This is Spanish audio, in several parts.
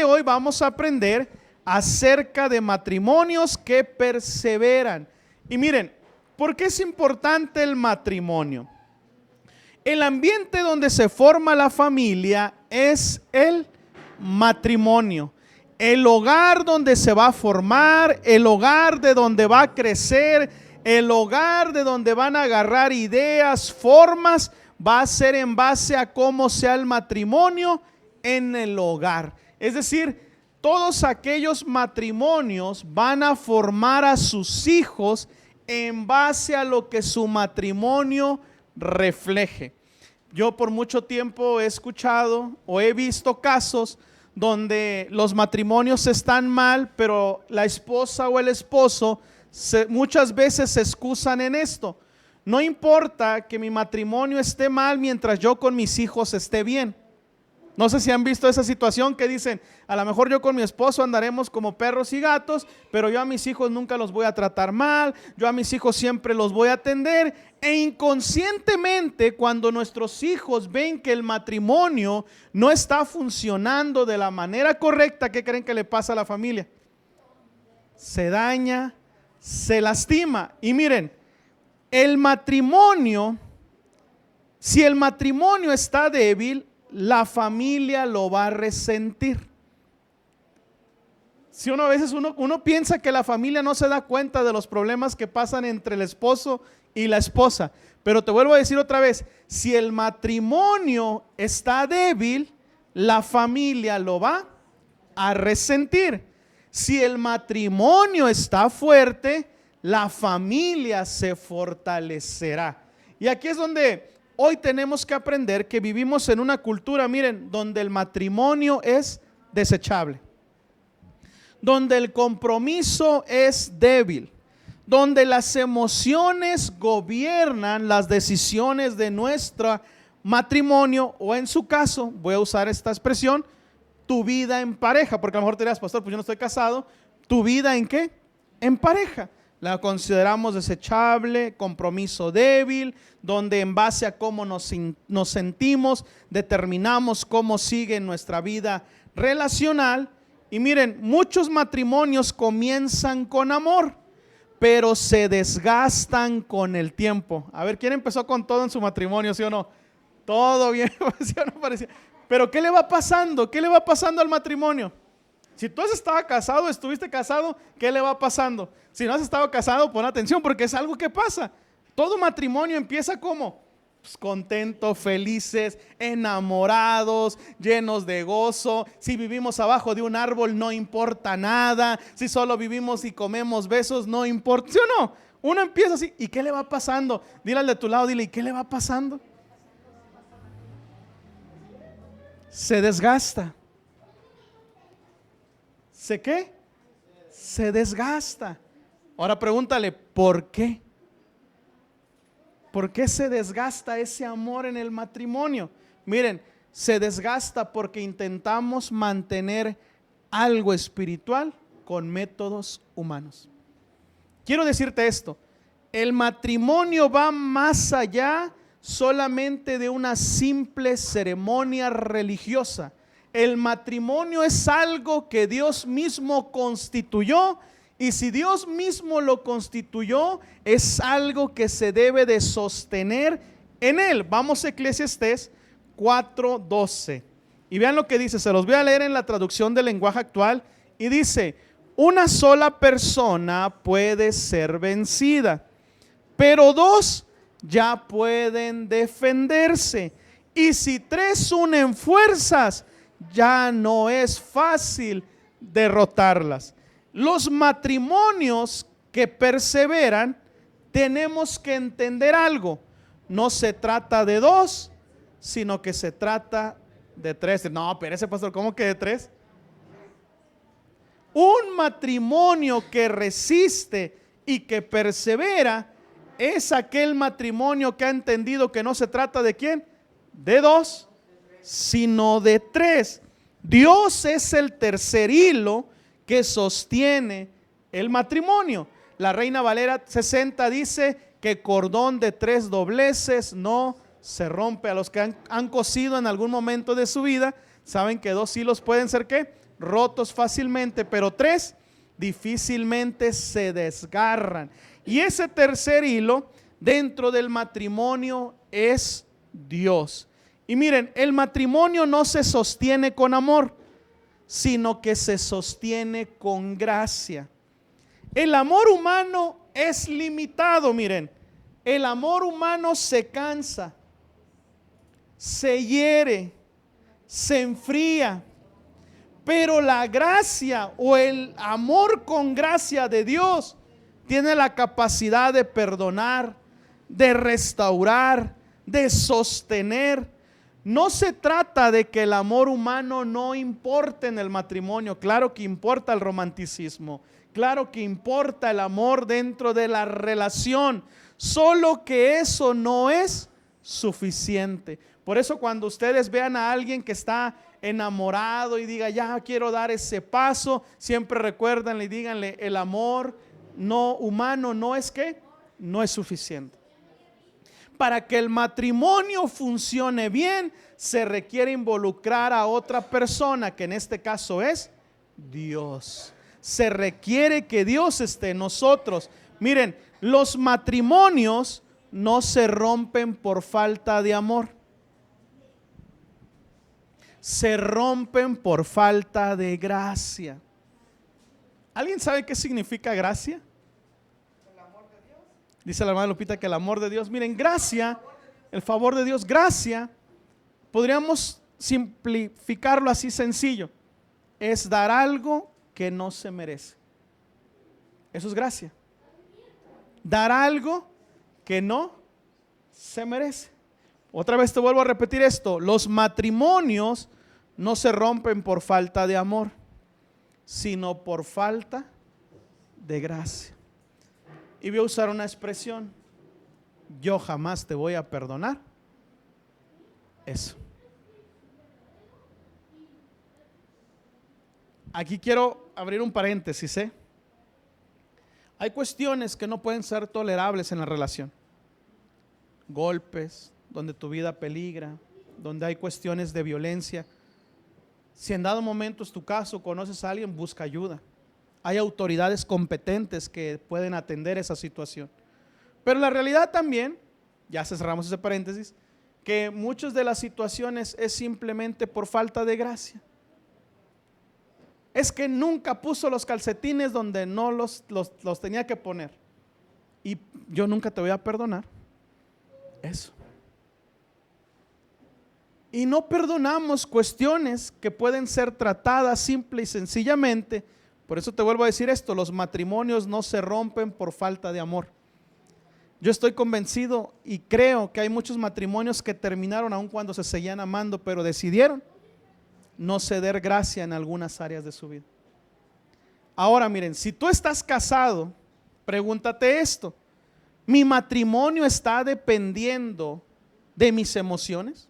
de hoy vamos a aprender acerca de matrimonios que perseveran. Y miren, ¿por qué es importante el matrimonio? El ambiente donde se forma la familia es el matrimonio. El hogar donde se va a formar, el hogar de donde va a crecer, el hogar de donde van a agarrar ideas, formas, va a ser en base a cómo sea el matrimonio en el hogar. Es decir, todos aquellos matrimonios van a formar a sus hijos en base a lo que su matrimonio refleje. Yo por mucho tiempo he escuchado o he visto casos donde los matrimonios están mal, pero la esposa o el esposo muchas veces se excusan en esto. No importa que mi matrimonio esté mal mientras yo con mis hijos esté bien. No sé si han visto esa situación que dicen, a lo mejor yo con mi esposo andaremos como perros y gatos, pero yo a mis hijos nunca los voy a tratar mal, yo a mis hijos siempre los voy a atender. E inconscientemente, cuando nuestros hijos ven que el matrimonio no está funcionando de la manera correcta, ¿qué creen que le pasa a la familia? Se daña, se lastima. Y miren, el matrimonio, si el matrimonio está débil, la familia lo va a resentir. Si uno a veces uno piensa que la familia no se da cuenta de los problemas que pasan entre el esposo y la esposa, pero te vuelvo a decir otra vez, si el matrimonio está débil, la familia lo va a resentir. Si el matrimonio está fuerte, la familia se fortalecerá. Y aquí es donde hoy tenemos que aprender que vivimos en una cultura, miren, donde el matrimonio es desechable, donde el compromiso es débil, donde las emociones gobiernan las decisiones de nuestro matrimonio, o en su caso, voy a usar esta expresión, tu vida en pareja, porque a lo mejor te dirás, pastor, pues yo no estoy casado. ¿Tu vida en qué? En pareja. La consideramos desechable, compromiso débil, donde en base a cómo nos sentimos, determinamos cómo sigue nuestra vida relacional. Y miren, muchos matrimonios comienzan con amor, pero se desgastan con el tiempo. A ver, ¿quién empezó con todo en su matrimonio, sí o no? Todo bien, ¿sí o no? Parecía. Pero ¿qué le va pasando? ¿Qué le va pasando al matrimonio? Si tú has estado casado, estuviste casado, ¿qué le va pasando? Si no has estado casado, pon atención, porque es algo que pasa. Todo matrimonio empieza como pues contentos, felices, enamorados, llenos de gozo. Si vivimos abajo de un árbol, no importa nada. Si solo vivimos y comemos besos, no importa. ¿Sí o no? Uno empieza así. ¿Y qué le va pasando? Dile al de tu lado, dile, ¿y qué le va pasando? Se desgasta. ¿Se qué? Se desgasta. Ahora pregúntale, ¿por qué? ¿Por qué se desgasta ese amor en el matrimonio? Miren, se desgasta porque intentamos mantener algo espiritual con métodos humanos. Quiero decirte esto, el matrimonio va más allá solamente de una simple ceremonia religiosa. El matrimonio es algo que Dios mismo constituyó, y si Dios mismo lo constituyó, es algo que se debe de sostener en él. Vamos a Eclesiastés 4:12 y vean lo que dice. Se los voy a leer en la traducción del lenguaje actual y dice: una sola persona puede ser vencida, pero dos ya pueden defenderse, y si tres unen fuerzas, ya no es fácil derrotarlas. Los matrimonios que perseveran, tenemos que entender algo. No se trata de dos, sino que se trata de tres. No, pero ese pastor, ¿cómo que de tres? Un matrimonio que resiste y que persevera es aquel matrimonio que ha entendido que no se trata de quién, de dos, sino de tres. Dios es el tercer hilo que sostiene el matrimonio. La Reina Valera 60 dice que cordón de tres dobleces no se rompe. A los que han cosido en algún momento de su vida, saben que dos hilos pueden ser ¿qué? rotos fácilmente, pero 3, difícilmente se desgarran. Y ese tercer hilo dentro del matrimonio es Dios. Y miren, el matrimonio no se sostiene con amor, sino que se sostiene con gracia. El amor humano es limitado, miren. El amor humano se cansa, se hiere, se enfría. Pero la gracia o el amor con gracia de Dios tiene la capacidad de perdonar, de restaurar, de sostener. No se trata de que el amor humano no importe en el matrimonio. Claro que importa el romanticismo. Claro que importa el amor dentro de la relación. Solo que eso no es suficiente. Por eso cuando ustedes vean a alguien que está enamorado y diga, ya quiero dar ese paso, siempre recuérdanle y díganle, el amor no humano no es que no es suficiente. Para que el matrimonio funcione bien, se requiere involucrar a otra persona, que en este caso es Dios. Se requiere que Dios esté en nosotros. Miren, los matrimonios no se rompen por falta de amor. Se rompen por falta de gracia. ¿Alguien sabe qué significa gracia? El amor de Dios. Dice la hermana Lupita que el amor de Dios. Miren, gracia, el favor de Dios, gracia, podríamos simplificarlo así sencillo. Es dar algo que no se merece. Eso es gracia. Dar algo que no se merece. Otra vez te vuelvo a repetir esto. Los matrimonios no se rompen por falta de amor, sino por falta de gracia. Y voy a usar una expresión: yo jamás te voy a perdonar eso. Aquí quiero abrir un paréntesis, Hay cuestiones que no pueden ser tolerables en la relación. Golpes, donde tu vida peligra, donde hay cuestiones de violencia. Si en dado momento es tu caso, conoces a alguien, busca ayuda. Hay autoridades competentes que pueden atender esa situación. Pero la realidad también, ya cerramos ese paréntesis, que muchas de las situaciones es simplemente por falta de gracia. Es que nunca puso los calcetines donde no los tenía que poner. Y yo nunca te voy a perdonar eso. Y no perdonamos cuestiones que pueden ser tratadas simple y sencillamente. Por eso te vuelvo a decir esto: los matrimonios no se rompen por falta de amor. Yo estoy convencido y creo que hay muchos matrimonios que terminaron aun cuando se seguían amando, pero decidieron no ceder gracia en algunas áreas de su vida. Ahora miren, si tú estás casado, pregúntate esto: ¿mi matrimonio está dependiendo de mis emociones?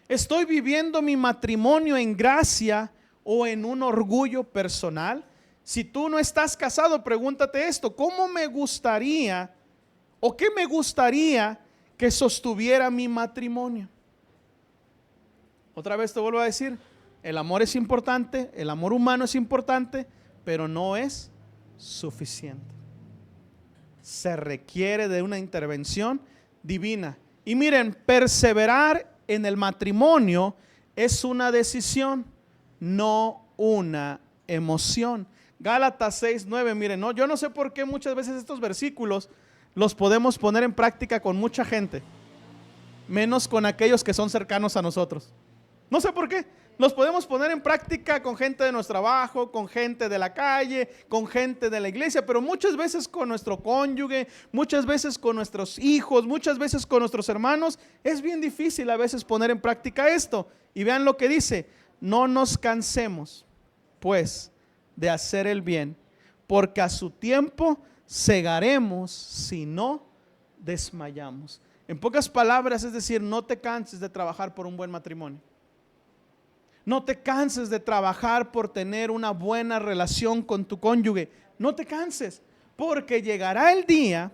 ¿Estoy viviendo mi matrimonio en gracia o en un orgullo personal? Si tú no estás casado, pregúntate esto: ¿cómo me gustaría o qué me gustaría que sostuviera mi matrimonio? Otra vez te vuelvo a decir, el amor es importante, el amor humano es importante, pero no es suficiente. Se requiere de una intervención divina. Y miren, perseverar en el matrimonio es una decisión, no una emoción. Gálatas 6:9, miren, no, yo no sé por qué muchas veces estos versículos los podemos poner en práctica con mucha gente, menos con aquellos que son cercanos a nosotros. No sé por qué. Los podemos poner en práctica con gente de nuestro trabajo, con gente de la calle, con gente de la iglesia, pero muchas veces con nuestro cónyuge, muchas veces con nuestros hijos, muchas veces con nuestros hermanos. Es bien difícil a veces poner en práctica esto. Y vean lo que dice: no nos cansemos pues de hacer el bien, porque a su tiempo segaremos si no desmayamos. En pocas palabras, es decir, no te canses de trabajar por un buen matrimonio. No te canses de trabajar por tener una buena relación con tu cónyuge. No te canses, porque llegará el día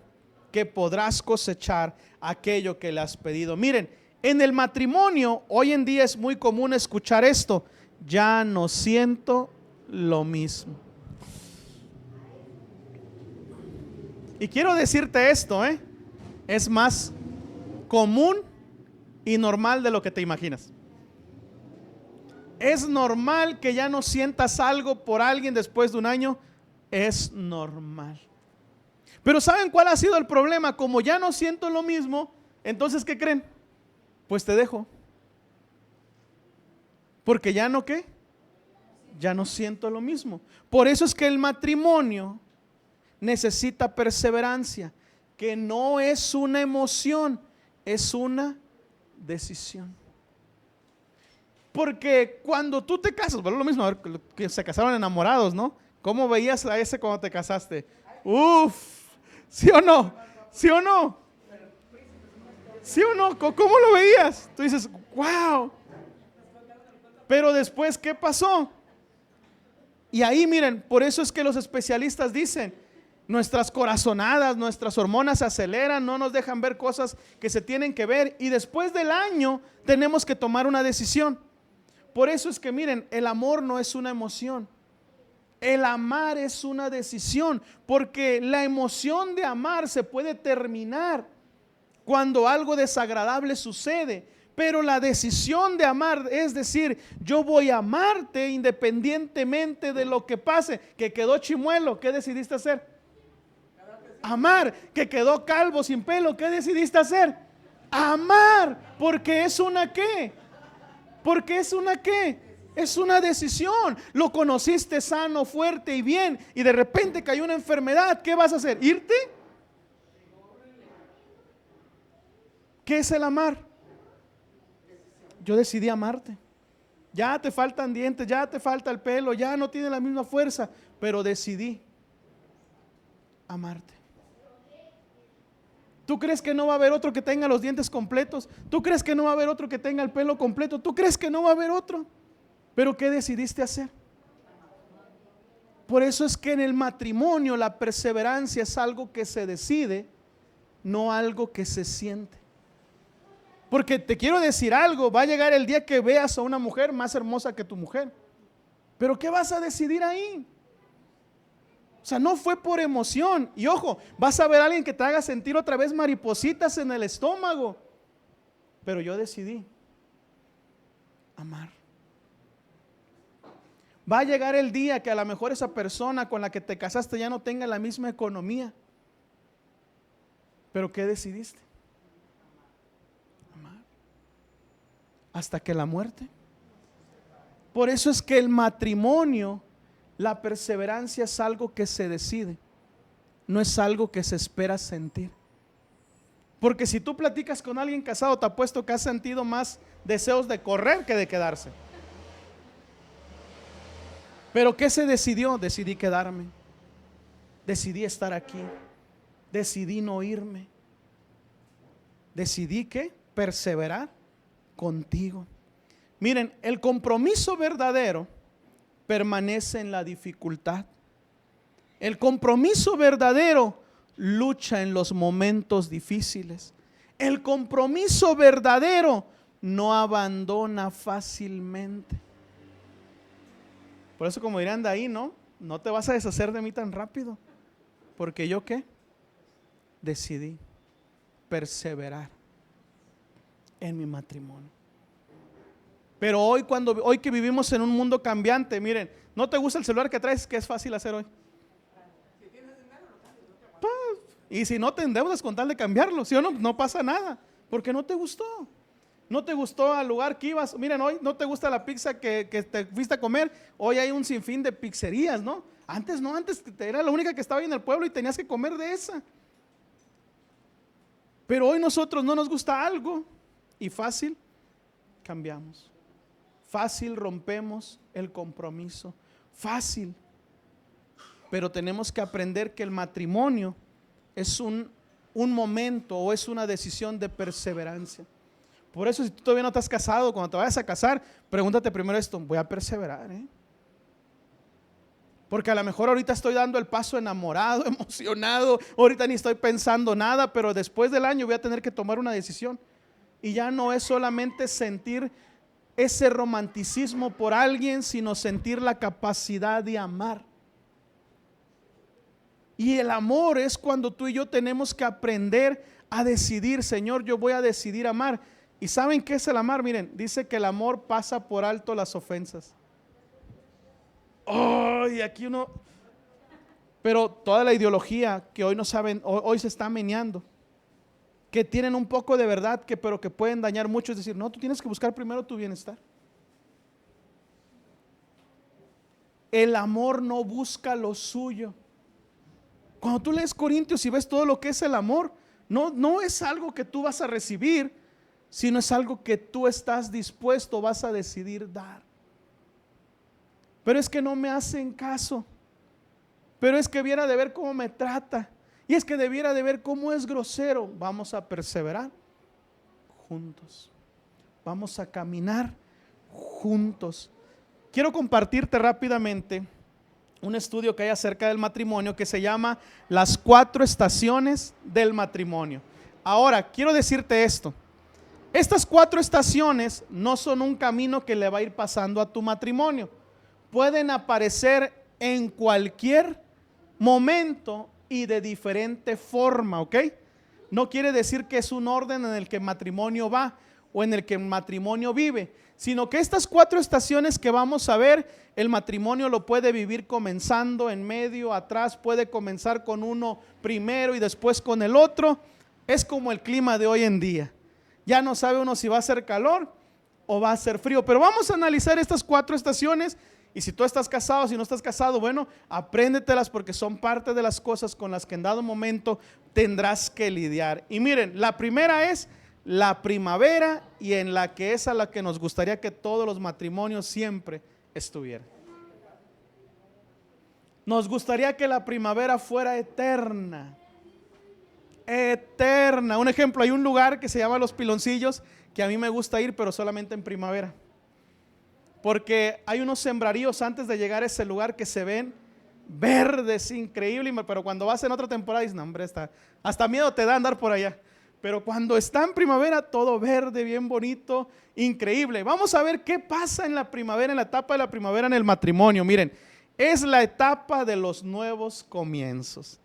que podrás cosechar aquello que le has pedido. Miren, en el matrimonio hoy en día es muy común escuchar esto: ya no siento lo mismo. Y quiero decirte esto, es más común y normal de lo que te imaginas. Es normal que ya no sientas algo por alguien después de un año. Es normal. Pero ¿saben cuál ha sido el problema? Como ya no siento lo mismo, entonces ¿qué creen? Pues te dejo. Porque ya no, ¿qué? Ya no siento lo mismo. Por eso es que el matrimonio necesita perseverancia, que no es una emoción, es una decisión. Porque cuando tú te casas, bueno, lo mismo, a ver, que se casaron enamorados, ¿no? ¿Cómo veías a ese cuando te casaste? Uf, ¿sí o no? ¿Sí o no? ¿Sí o no? ¿Cómo lo veías? Tú dices, wow. Pero después, ¿qué pasó? Y ahí miren, por eso es que los especialistas dicen, nuestras corazonadas, nuestras hormonas se aceleran, no nos dejan ver cosas que se tienen que ver, y después del año tenemos que tomar una decisión. Por eso es que miren, el amor no es una emoción, el amar es una decisión, porque la emoción de amar se puede terminar cuando algo desagradable sucede, pero la decisión de amar es decir, yo voy a amarte independientemente de lo que pase. Que quedó chimuelo, ¿qué decidiste hacer? Amar. Que quedó calvo sin pelo, ¿qué decidiste hacer? Amar, porque es una ¿qué? Porque es una ¿qué? Es una decisión. Lo conociste sano, fuerte y bien, y de repente cayó una enfermedad. ¿Qué vas a hacer? ¿Irte? ¿Qué es el amar? Yo decidí amarte. Ya te faltan dientes, ya te falta el pelo, ya no tiene la misma fuerza, pero decidí amarte. ¿Tú crees que no va a haber otro que tenga los dientes completos? ¿Tú crees que no va a haber otro que tenga el pelo completo? ¿Tú crees que no va a haber otro? ¿Pero qué decidiste hacer? Por eso es que en el matrimonio la perseverancia es algo que se decide, no algo que se siente. Porque te quiero decir algo, va a llegar el día que veas a una mujer más hermosa que tu mujer. Pero ¿qué vas a decidir ahí? O sea, no fue por emoción. Y ojo, vas a ver a alguien que te haga sentir otra vez maripositas en el estómago. Pero yo decidí amar. Va a llegar el día que a lo mejor esa persona con la que te casaste ya no tenga la misma economía. Pero ¿qué decidiste? Amar. Hasta que la muerte. Por eso es que el matrimonio, la perseverancia es algo que se decide, no es algo que se espera sentir. Porque si tú platicas con alguien casado, te apuesto que has sentido más deseos de correr que de quedarse. Pero ¿qué se decidió? Decidí quedarme, decidí estar aquí, decidí no irme, decidí ¿qué? Perseverar contigo. Miren, el compromiso verdadero permanece en la dificultad. El compromiso verdadero lucha en los momentos difíciles. El compromiso verdadero no abandona fácilmente. Por eso, como dirían de ahí, no te vas a deshacer de mí tan rápido. Porque yo ¿qué? Decidí perseverar en mi matrimonio. Pero hoy que vivimos en un mundo cambiante, miren, ¿no te gusta el celular que traes? ¿Qué es fácil hacer hoy? Y si no te endeudas con tal de cambiarlo, ¿sí o no? No pasa nada, porque no te gustó. No te gustó al lugar que ibas. Miren, hoy no te gusta la pizza que te fuiste a comer. Hoy hay un sinfín de pizzerías, ¿no? Antes no, antes era la única que estaba ahí en el pueblo y tenías que comer de esa. Pero hoy nosotros no nos gusta algo y fácil cambiamos. Fácil rompemos el compromiso. Fácil. Pero tenemos que aprender que el matrimonio es un momento o es una decisión de perseverancia. Por eso, si tú todavía no te has casado, cuando te vayas a casar, pregúntate primero esto: voy a perseverar, porque a lo mejor ahorita estoy dando el paso enamorado, emocionado, ahorita ni estoy pensando nada, pero después del año voy a tener que tomar una decisión. Y ya no es solamente sentir ese romanticismo por alguien, sino sentir la capacidad de amar. Y el amor es cuando tú y yo tenemos que aprender a decidir, Señor, yo voy a decidir amar. ¿Y saben qué es el amar? Miren, dice que el amor pasa por alto las ofensas. Oh, y aquí uno, pero toda la ideología que hoy no saben, hoy se está meneando, que tienen un poco de verdad, pero que pueden dañar mucho, es decir, no, tú tienes que buscar primero tu bienestar. El amor no busca lo suyo. Cuando tú lees Corintios y ves todo lo que es el amor, no es algo que tú vas a recibir, sino es algo que tú estás dispuesto, vas a decidir dar. Pero es que no me hacen caso, pero es que viera de ver cómo me trata, y es que debiera de ver cómo es grosero. Vamos a perseverar juntos, vamos a caminar juntos. Quiero compartirte rápidamente un estudio que hay acerca del matrimonio que se llama las 4 estaciones del matrimonio. Ahora, quiero decirte esto. Estas 4 estaciones no son un camino que le va a ir pasando a tu matrimonio. Pueden aparecer en cualquier momento y de diferente forma, ¿ok? No quiere decir que es un orden en el que el matrimonio va o en el que el matrimonio vive, sino que estas 4 estaciones que vamos a ver, el matrimonio lo puede vivir comenzando, en medio, atrás, puede comenzar con uno primero y después con el otro. Es como el clima de hoy en día. Ya no sabe uno si va a ser calor o va a ser frío, pero vamos a analizar estas 4 estaciones. Y si tú estás casado, si no estás casado, bueno, apréndetelas porque son parte de las cosas con las que en dado momento tendrás que lidiar. Y miren, la primera es la primavera, y en la que es a la que nos gustaría que todos los matrimonios siempre estuvieran. Nos gustaría que la primavera fuera eterna. Eterna. Un ejemplo, hay un lugar que se llama Los Piloncillos que a mí me gusta ir, pero solamente en primavera. Porque hay unos sembraríos antes de llegar a ese lugar que se ven verdes, increíble, pero cuando vas en otra temporada dices, no hombre, hasta miedo te da andar por allá. Pero cuando está en primavera, todo verde, bien bonito, increíble. Vamos a ver qué pasa en la primavera, en la etapa de la primavera en el matrimonio. Miren, es la etapa de los nuevos comienzos.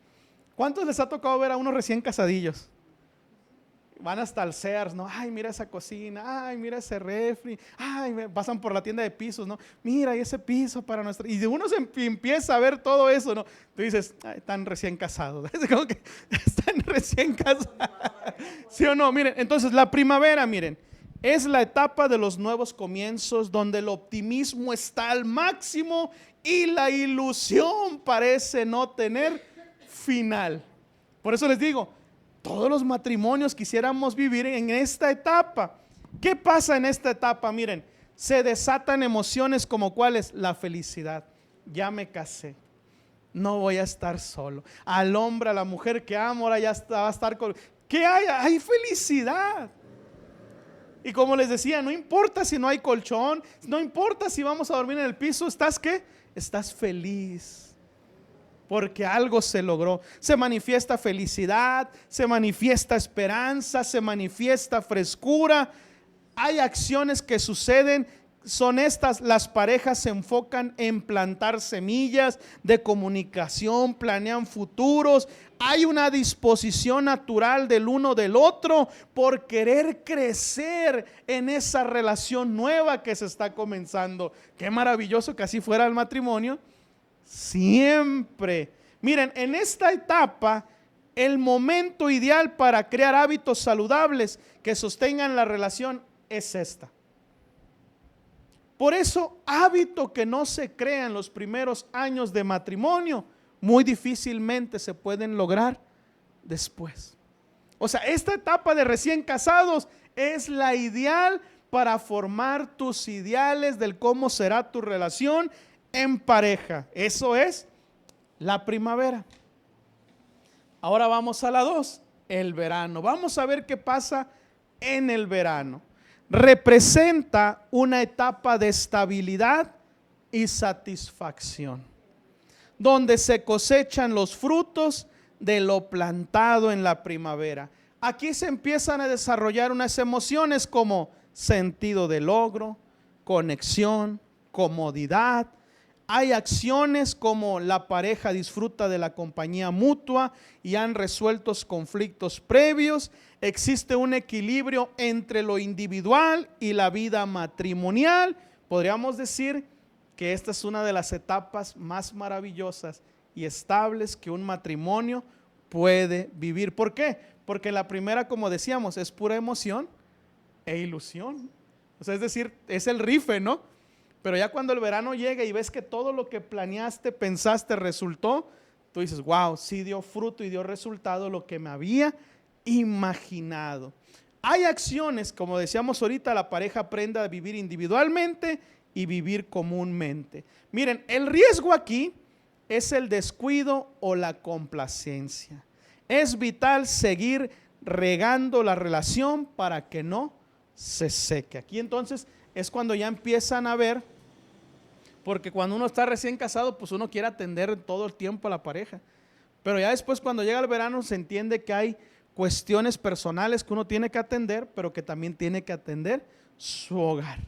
¿Cuántos les ha tocado ver a unos recién casadillos? Van hasta el Sears, ¿no? Ay, mira esa cocina, ay, mira ese refri, ay, pasan por la tienda de pisos, ¿no? Mira, y ese piso para nuestra. Y de uno se empieza a ver todo eso, ¿no? Tú dices, ay, están recién casados, como que están recién casados. ¿Sí o no? Miren, entonces la primavera, miren, es la etapa de los nuevos comienzos donde el optimismo está al máximo y la ilusión parece no tener final. Por eso les digo, todos los matrimonios quisiéramos vivir en esta etapa. ¿Qué pasa en esta etapa? Miren, se desatan emociones como cuáles, la felicidad. Ya me casé, no voy a estar solo. Al hombre, a la mujer que amo, ahora ya va a estar con. ¿Qué hay? Hay felicidad. Y como les decía, no importa si no hay colchón, no importa si vamos a dormir en el piso, ¿estás qué? Estás feliz. Porque algo se logró. Se manifiesta felicidad, se manifiesta esperanza, se manifiesta frescura. Hay acciones que suceden, son estas, las parejas se enfocan en plantar semillas de comunicación, planean futuros. Hay una disposición natural del uno del otro por querer crecer en esa relación nueva que se está comenzando. Qué maravilloso que así fuera el matrimonio. Siempre. Miren, en esta etapa, el momento ideal para crear hábitos saludables que sostengan la relación es esta. Por eso, hábito que no se crea en los primeros años de matrimonio, muy difícilmente se pueden lograr después. O sea, esta etapa de recién casados es la ideal para formar tus ideales del cómo será tu relación en pareja. Eso es la primavera. Ahora vamos a la 2, el verano. Vamos a ver qué pasa en el verano. Representa una etapa de estabilidad y satisfacción, donde se cosechan los frutos de lo plantado en la primavera. Aquí se empiezan a desarrollar unas emociones como sentido de logro, conexión, comodidad. Hay acciones como la pareja disfruta de la compañía mutua y han resuelto conflictos previos. Existe un equilibrio entre lo individual y la vida matrimonial. Podríamos decir que esta es una de las etapas más maravillosas y estables que un matrimonio puede vivir. ¿Por qué? Porque la primera, como decíamos, es pura emoción e ilusión. O sea, es decir, es el rife, ¿no? Pero ya cuando el verano llega y ves que todo lo que planeaste, pensaste, resultó, tú dices, wow, sí dio fruto y dio resultado lo que me había imaginado. Hay acciones, como decíamos ahorita, la pareja aprende a vivir individualmente y vivir comúnmente. Miren, el riesgo aquí es el descuido o la complacencia. Es vital seguir regando la relación para que no se seque. Aquí entonces es cuando ya empiezan a ver, porque cuando uno está recién casado, pues uno quiere atender todo el tiempo a la pareja. Pero ya después, cuando llega el verano, se entiende que hay cuestiones personales que uno tiene que atender, pero que también tiene que atender su hogar.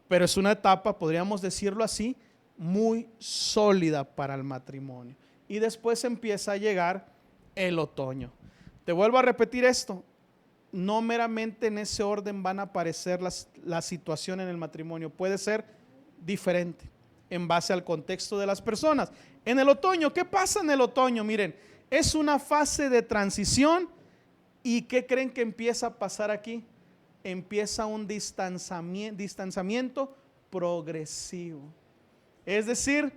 Pero es una etapa, podríamos decirlo así, muy sólida para el matrimonio. Y después empieza a llegar el otoño. Te vuelvo a repetir esto. No meramente en ese orden van a aparecer la situación en el matrimonio. Puede ser diferente en base al contexto de las personas. En el otoño, ¿qué pasa en el otoño? Miren, es una fase de transición. ¿Y qué creen que empieza a pasar aquí? Empieza un distanciamiento progresivo. Es decir,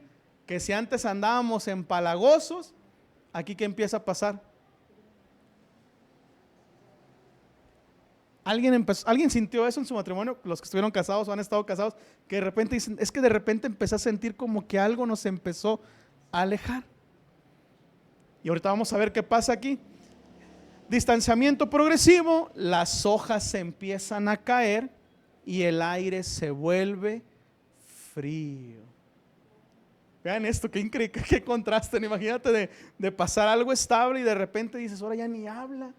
que si antes andábamos empalagosos, aquí ¿qué empieza a pasar? ¿Alguien sintió eso en su matrimonio? Los que estuvieron casados o han estado casados, que de repente dicen, es que de repente empecé a sentir como que algo nos empezó a alejar. Y ahorita vamos a ver qué pasa aquí. Distanciamiento progresivo, las hojas se empiezan a caer y el aire se vuelve frío. Vean esto, qué increíble, qué contraste. Imagínate de pasar algo estable y de repente dices, ahora ya ni habla.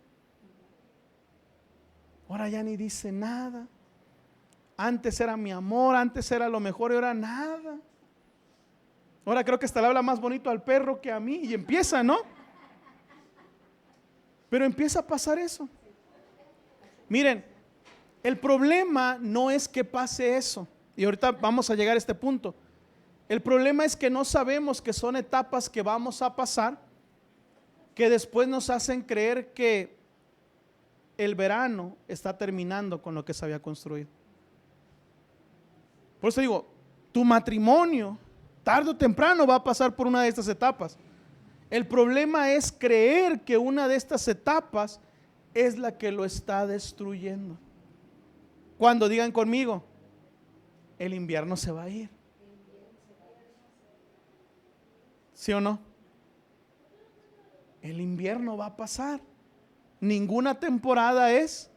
Ahora ya ni dice nada. Antes era mi amor, antes era lo mejor y ahora nada. Ahora creo que hasta le habla más bonito al perro que a mí y empieza, ¿no? Pero empieza a pasar eso. Miren, el problema no es que pase eso. Y ahorita vamos a llegar a este punto. El problema es que no sabemos que son etapas que vamos a pasar, que después nos hacen creer que el verano está terminando con lo que se había construido. Por eso digo, tu matrimonio tarde o temprano va a pasar por una de estas etapas. El problema es creer que una de estas etapas es la que lo está destruyendo. Cuando digan conmigo, el invierno se va a ir. ¿Sí o no? El invierno va a pasar. Ninguna temporada es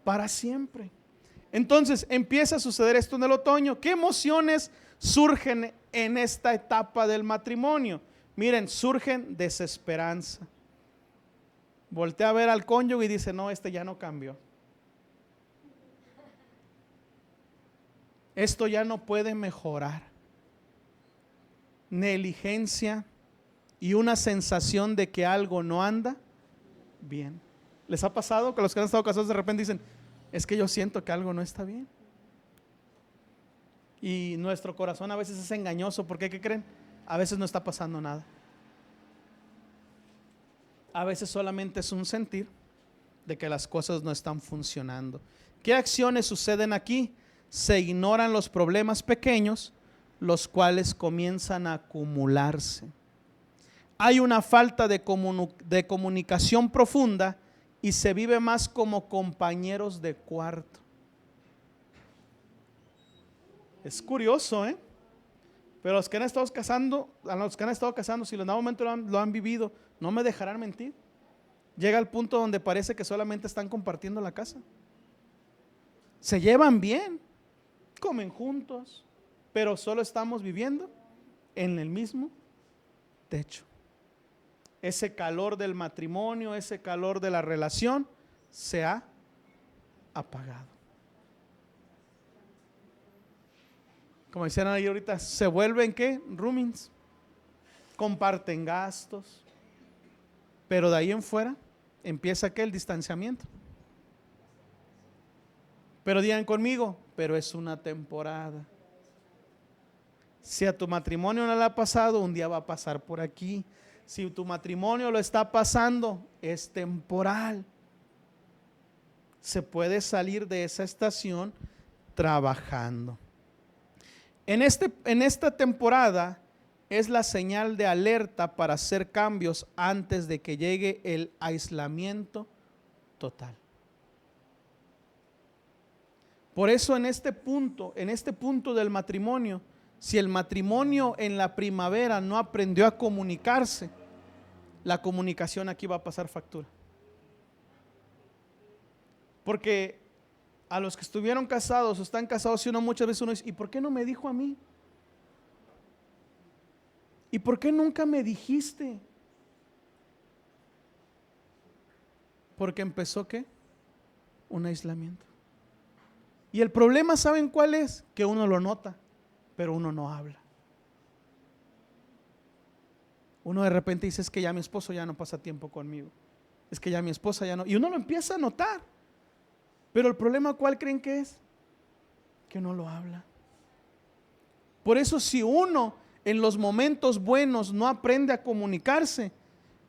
para siempre. Entonces empieza a suceder esto en el otoño. ¿Qué emociones surgen en esta etapa del matrimonio? Miren, surgen desesperanza. Voltea a ver al cónyuge y dice, no, este ya no cambió. Esto ya no puede mejorar. Negligencia y una sensación de que algo no anda bien. ¿Les ha pasado que los que han estado casados de repente dicen, es que yo siento que algo no está bien? Y nuestro corazón a veces es engañoso, porque ¿qué creen? A veces no está pasando nada. A veces solamente es un sentir de que las cosas no están funcionando. ¿Qué acciones suceden aquí? Se ignoran los problemas pequeños, los cuales comienzan a acumularse. Hay una falta de comunicación profunda y se vive más como compañeros de cuarto. Es curioso, ¿eh? Pero los que han estado casando, si en algún momento lo han vivido, no me dejarán mentir. Llega al punto donde parece que solamente están compartiendo la casa. Se llevan bien, comen juntos, pero solo estamos viviendo en el mismo techo. Ese calor del matrimonio, ese calor de la relación se ha apagado. como decían ahí ahorita, se vuelven ¿qué? Roomings. Comparten gastos. Pero de ahí en fuera empieza ¿qué? El distanciamiento. Pero digan conmigo, pero es una temporada. Si a tu matrimonio no le ha pasado, un día va a pasar por aquí. Si tu matrimonio lo está pasando, es temporal. Se puede salir de esa estación trabajando. En esta temporada es la señal de alerta para hacer cambios antes de que llegue el aislamiento total. Por eso en este punto del matrimonio, si el matrimonio en la primavera no aprendió a comunicarse, la comunicación aquí va a pasar factura. Porque a los que estuvieron casados o están casados, si uno muchas veces uno dice, ¿y por qué no me dijo a mí? ¿Y por qué nunca me dijiste? Porque empezó ¿qué? Un aislamiento. Y el problema, ¿saben cuál es? Que uno lo nota, pero uno no habla. Uno de repente dice, es que ya mi esposo ya no pasa tiempo conmigo. Es que ya mi esposa ya no. Y uno lo empieza a notar. Pero el problema, ¿cuál creen que es? Que no lo habla. Por eso si uno en los momentos buenos no aprende a comunicarse,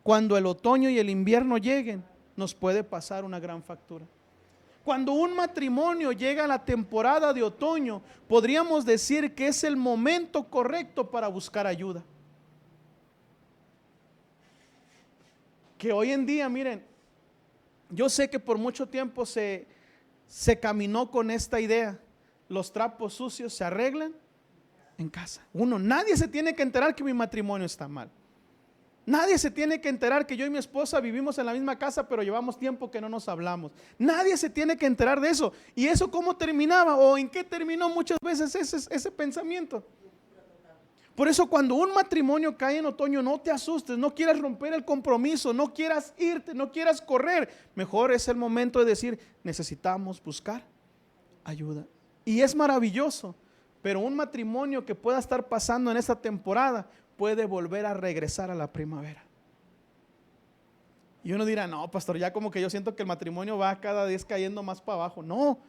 cuando el otoño y el invierno lleguen, nos puede pasar una gran factura. Cuando un matrimonio llega a la temporada de otoño, podríamos decir que es el momento correcto para buscar ayuda. Que hoy en día, miren, yo sé que por mucho tiempo se caminó con esta idea. Los trapos sucios se arreglan en casa. Nadie se tiene que enterar que mi matrimonio está mal. Nadie se tiene que enterar que yo y mi esposa vivimos en la misma casa, pero llevamos tiempo que no nos hablamos. Nadie se tiene que enterar de eso. ¿Y eso cómo terminaba? ¿O en qué terminó muchas veces ese pensamiento? Por eso cuando un matrimonio cae en otoño, no te asustes, no quieras romper el compromiso, no quieras irte, no quieras correr. Mejor es el momento de decir, necesitamos buscar ayuda. Y es maravilloso, pero un matrimonio que pueda estar pasando en esta temporada puede volver a regresar a la primavera. Y uno dirá, no, pastor, ya como que yo siento que el matrimonio va cada vez cayendo más para abajo. No,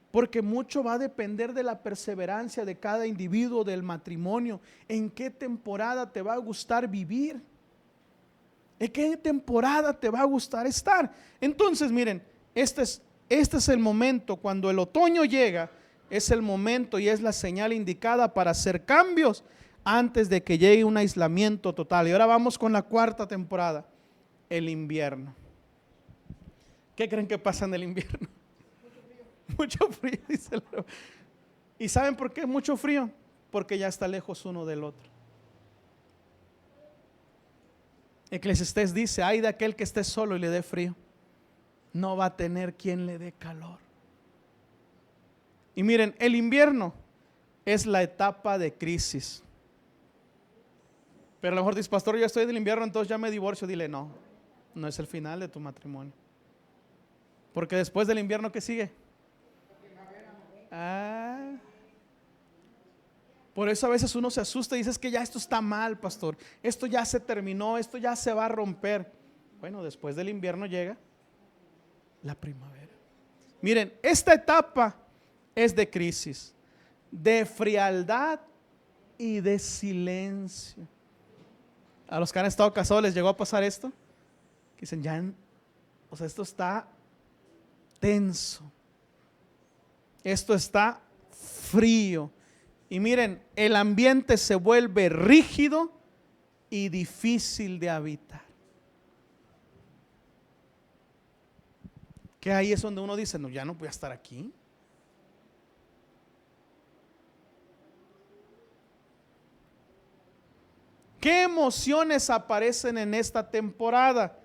porque mucho va a depender de la perseverancia de cada individuo del matrimonio. ¿En qué temporada te va a gustar vivir? ¿En qué temporada te va a gustar estar? Entonces, miren, este es el momento. Cuando el otoño llega, es el momento y es la señal indicada para hacer cambios antes de que llegue un aislamiento total. Y ahora vamos con la cuarta temporada, el invierno. ¿Qué creen que pasa en el invierno? Mucho frío, dice el hermano. ¿Y saben por qué mucho frío? Porque ya está lejos uno del otro. Eclesiastés dice, ay de aquel que esté solo y le dé frío, no va a tener quien le dé calor. Y miren, el invierno es la etapa de crisis. Pero a lo mejor dices, pastor, yo estoy del invierno, entonces ya me divorcio. Dile, no, no es el final de tu matrimonio. Porque después del invierno, ¿qué sigue? Por eso a veces uno se asusta y dice, es que ya esto está mal, pastor. Esto ya se terminó, esto ya se va a romper. Bueno, después del invierno llega la primavera. Miren, esta etapa es de crisis, de frialdad y de silencio. A los que han estado casados les llegó a pasar esto, que dicen, esto está tenso, esto está frío. Y miren, el ambiente se vuelve rígido y difícil de habitar. Que ahí es donde uno dice, no, ya no voy a estar aquí. ¿Qué emociones aparecen en esta temporada?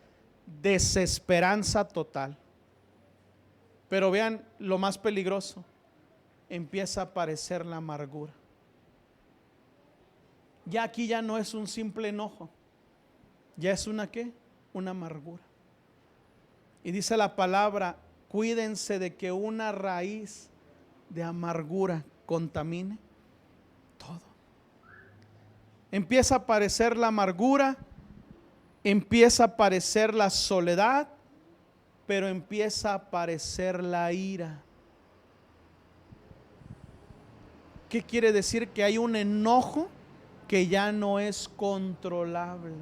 Desesperanza total. Pero vean lo más peligroso, empieza a aparecer la amargura. Ya aquí ya no es un simple enojo, ya es una ¿qué? Una amargura. Y dice la palabra, cuídense de que una raíz de amargura contamine empieza a aparecer la amargura, empieza a aparecer la soledad, pero empieza a aparecer la ira. ¿Qué quiere decir? Que hay un enojo que ya no es controlable.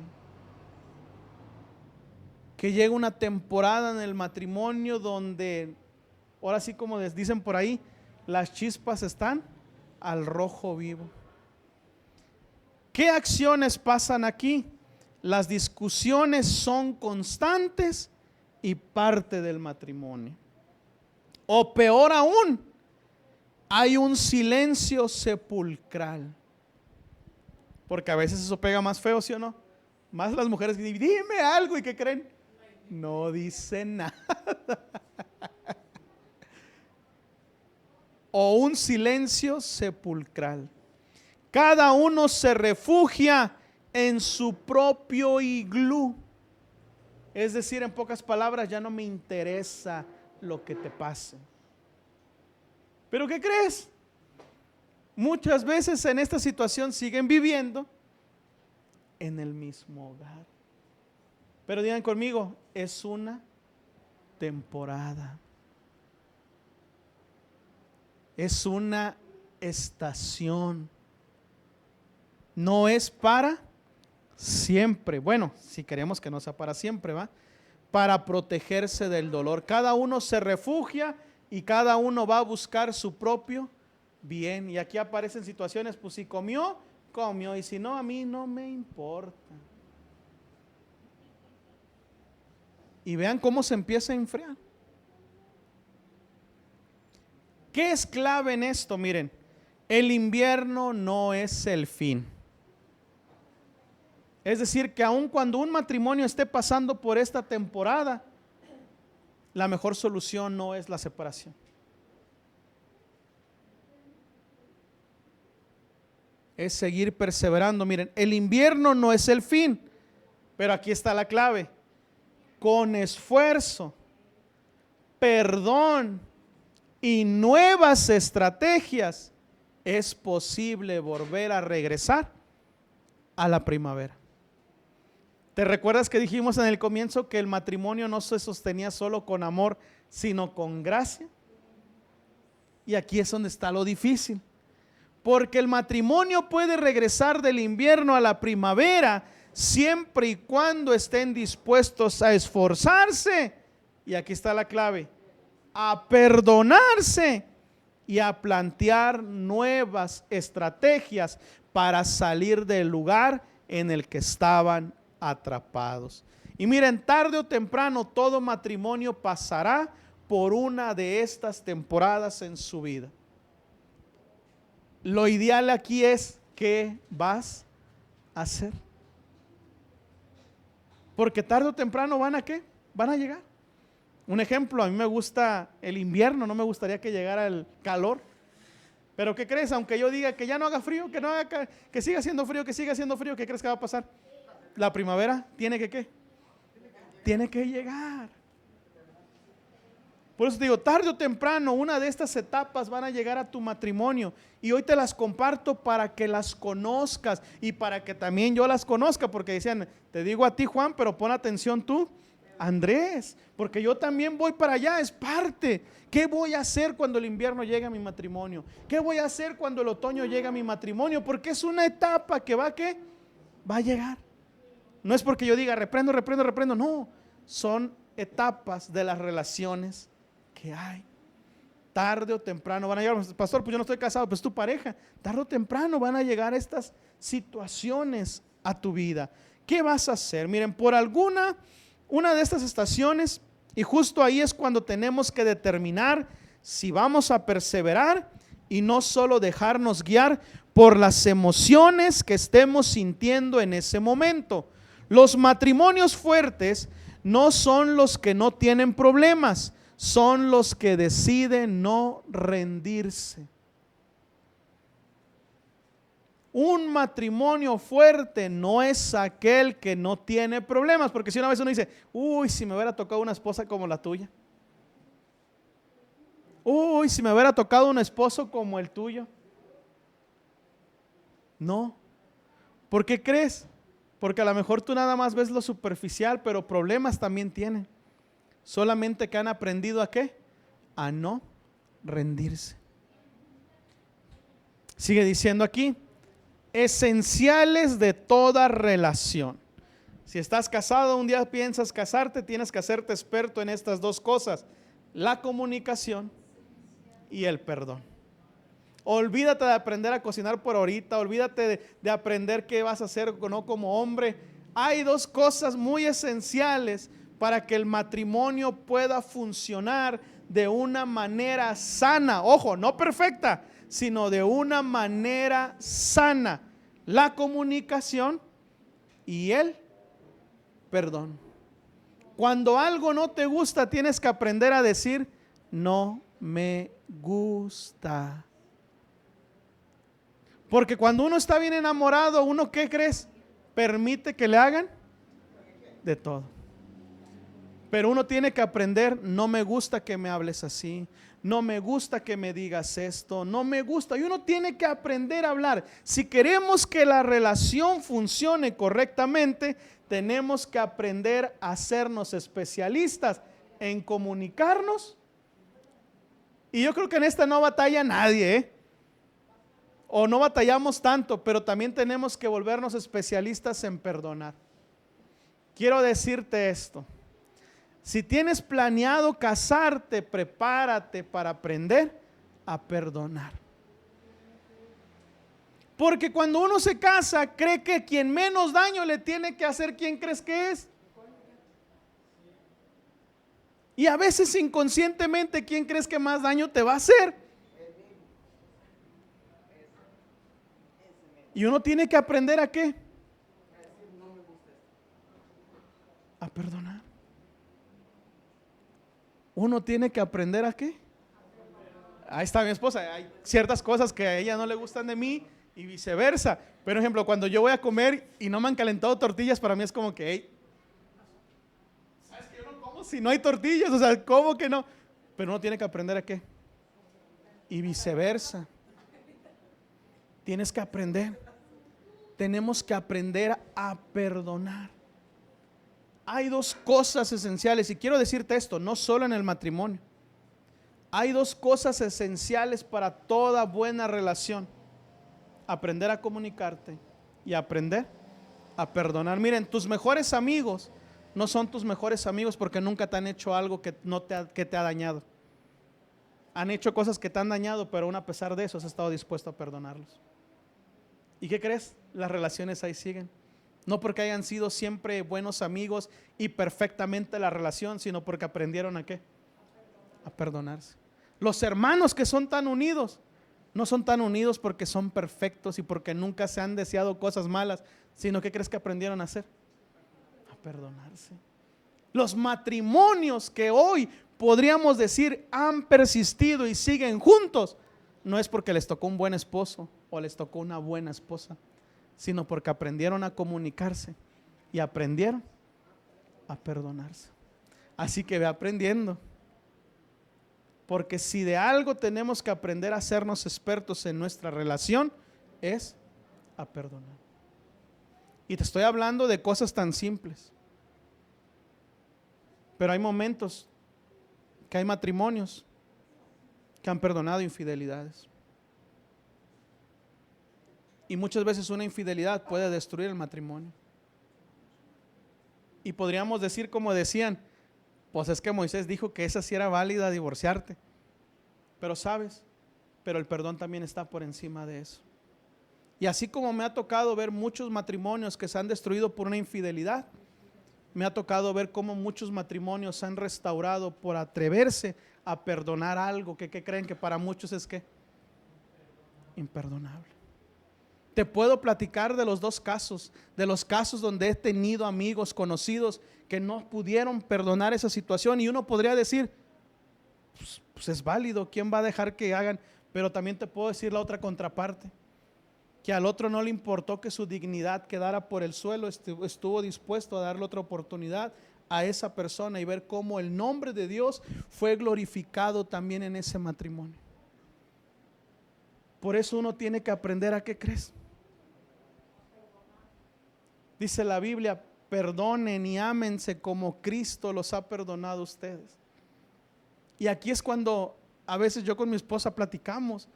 Que llega una temporada en el matrimonio donde, ahora sí como les dicen por ahí, las chispas están al rojo vivo. ¿Qué acciones pasan aquí? Las discusiones son constantes y parte del matrimonio. O peor aún, hay un silencio sepulcral. Porque a veces eso pega más feo, ¿sí o no? Más las mujeres que dicen, dime algo, ¿y qué creen? No dicen nada. O un silencio sepulcral. Cada uno se refugia en su propio iglú. Es decir, en pocas palabras, ya no me interesa lo que te pase. ¿Pero qué crees? Muchas veces en esta situación siguen viviendo en el mismo hogar. Pero digan conmigo, es una temporada. Es una estación. No es para siempre. Bueno, si queremos que no sea para siempre, ¿va? Para protegerse del dolor. Cada uno se refugia y cada uno va a buscar su propio bien. Y aquí aparecen situaciones, pues si comió, comió. Y si no, a mí no me importa. Y vean cómo se empieza a enfriar. ¿Qué es clave en esto? Miren, el invierno no es el fin. Es decir, que aun cuando un matrimonio esté pasando por esta temporada, la mejor solución no es la separación. Es seguir perseverando. Miren, el invierno no es el fin, pero aquí está la clave. Con esfuerzo, perdón y nuevas estrategias es posible volver a regresar a la primavera. ¿Te recuerdas que dijimos en el comienzo que el matrimonio no se sostenía solo con amor, sino con gracia? Y aquí es donde está lo difícil. Porque el matrimonio puede regresar del invierno a la primavera siempre y cuando estén dispuestos a esforzarse. Y aquí está la clave: a perdonarse y a plantear nuevas estrategias para salir del lugar en el que estaban atrapados. Y miren, tarde o temprano todo matrimonio pasará por una de estas temporadas en su vida. Lo ideal aquí es, ¿qué vas a hacer? Porque tarde o temprano van a ¿qué? Van a llegar. Un ejemplo, a mí me gusta el invierno, no me gustaría que llegara el calor. Pero ¿qué crees? Aunque yo diga que ya no haga frío, que no haga, que siga haciendo frío, que siga haciendo frío, ¿qué crees que va a pasar? La primavera tiene que ¿qué? Tiene que llegar. Por eso te digo, tarde o temprano una de estas etapas van a llegar a tu matrimonio. Y hoy te las comparto para que las conozcas y para que también yo las conozca. Porque decían, te digo a ti, Juan, pero pon atención tú, Andrés, porque yo también voy para allá, es parte. ¿Qué voy a hacer cuando el invierno llegue a mi matrimonio? ¿Qué voy a hacer cuando el otoño llegue a mi matrimonio? Porque es una etapa que va a llegar. No es porque yo diga reprendo, no, son etapas de las relaciones que hay. Tarde o temprano van a llegar. Pastor, pues yo no estoy casado, pues tu pareja. Tarde o temprano van a llegar estas situaciones a tu vida. ¿Qué vas a hacer? Miren, por una de estas estaciones, y justo ahí es cuando tenemos que determinar si vamos a perseverar y no solo dejarnos guiar por las emociones que estemos sintiendo en ese momento. Los matrimonios fuertes no son los que no tienen problemas, son los que deciden no rendirse. Un matrimonio fuerte no es aquel que no tiene problemas, porque si una vez uno dice, uy, si me hubiera tocado una esposa como la tuya, uy, si me hubiera tocado un esposo como el tuyo. No, ¿Por qué crees? Porque a lo mejor tú nada más ves lo superficial, pero problemas también tienen. Solamente que han aprendido ¿a qué? A no rendirse. Sigue diciendo aquí, esenciales de toda relación. Si estás casado, un día piensas casarte, tienes que hacerte experto en estas dos cosas: la comunicación y el perdón. Olvídate de aprender a cocinar por ahorita, olvídate de aprender qué vas a hacer o no como hombre. Hay dos cosas muy esenciales para que el matrimonio pueda funcionar de una manera sana. Ojo, no perfecta, sino de una manera sana: la comunicación y el perdón. Cuando algo no te gusta, tienes que aprender a decir: no me gusta. Porque cuando uno está bien enamorado, uno, ¿qué crees? Permite que le hagan de todo. Pero uno tiene que aprender: no me gusta que me hables así, no me gusta que me digas esto, no me gusta. Y uno tiene que aprender a hablar. Si queremos que la relación funcione correctamente, tenemos que aprender a hacernos especialistas en comunicarnos. Y yo creo que en esta no batalla nadie, o no batallamos tanto, pero también tenemos que volvernos especialistas en perdonar. Quiero decirte esto: si tienes planeado casarte, prepárate para aprender a perdonar. Porque cuando uno se casa, cree que quien menos daño le tiene que hacer, ¿quién crees que es? Y a veces inconscientemente, ¿quién crees que más daño te va a hacer? Y uno tiene que aprender ¿a qué? A perdonar. Uno tiene que aprender ¿a qué? Ahí está mi esposa. Hay ciertas cosas que a ella no le gustan de mí y viceversa. Por ejemplo, cuando yo voy a comer y no me han calentado tortillas, para mí es como que, hey, ¿sabes que yo no como si no hay tortillas? O sea, ¿cómo que no? Pero uno tiene que aprender ¿a qué? Y viceversa. Tienes que aprender. Tenemos que aprender a perdonar. Hay dos cosas esenciales, y quiero decirte esto, no solo en el matrimonio. Hay dos cosas esenciales para toda buena relación: aprender a comunicarte y aprender a perdonar. Miren, tus mejores amigos no son tus mejores amigos porque nunca te han hecho algo que te ha dañado. Han hecho cosas que te han dañado, pero aún a pesar de eso has estado dispuesto a perdonarlos. ¿Y qué crees? Las relaciones ahí siguen. No porque hayan sido siempre buenos amigos y perfectamente la relación, sino porque aprendieron ¿a qué? A perdonarse. Los hermanos que son tan unidos, no son tan unidos porque son perfectos y porque nunca se han deseado cosas malas, sino ¿qué crees que aprendieron a hacer? A perdonarse. Los matrimonios que hoy podríamos decir han persistido y siguen juntos, no es porque les tocó un buen esposo o les tocó una buena esposa, sino porque aprendieron a comunicarse y aprendieron a perdonarse. Así que ve aprendiendo, porque si de algo tenemos que aprender a hacernos expertos en nuestra relación, es a perdonar. Y te estoy hablando de cosas tan simples, pero hay momentos que hay matrimonios que han perdonado infidelidades. Y muchas veces una infidelidad puede destruir el matrimonio. Y podríamos decir como decían, pues es que Moisés dijo que esa sí era válida, divorciarte. Pero sabes, pero el perdón también está por encima de eso. Y así como me ha tocado ver muchos matrimonios que se han destruido por una infidelidad, me ha tocado ver cómo muchos matrimonios se han restaurado por atreverse a perdonar algo que creen que para muchos es que imperdonable. Te puedo platicar de los dos casos, de los casos donde he tenido amigos conocidos que no pudieron perdonar esa situación, y uno podría decir, pues es válido, ¿quién va a dejar que hagan? Pero también te puedo decir la otra contraparte, que al otro no le importó que su dignidad quedara por el suelo, estuvo dispuesto a darle otra oportunidad a esa persona y ver cómo el nombre de Dios fue glorificado también en ese matrimonio. Por eso uno tiene que aprender ¿a qué crees? Dice la Biblia, perdonen y ámense como Cristo los ha perdonado a ustedes. Y aquí es cuando a veces yo con mi esposa platicamos.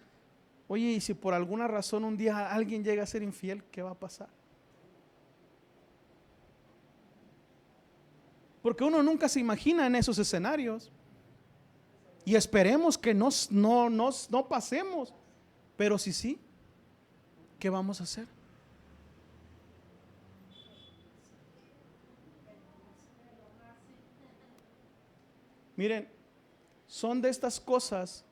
Oye, y si por alguna razón un día alguien llega a ser infiel, ¿qué va a pasar? Porque uno nunca se imagina en esos escenarios. Y esperemos que no pasemos. Pero si sí, ¿qué vamos a hacer? Miren, son de estas cosas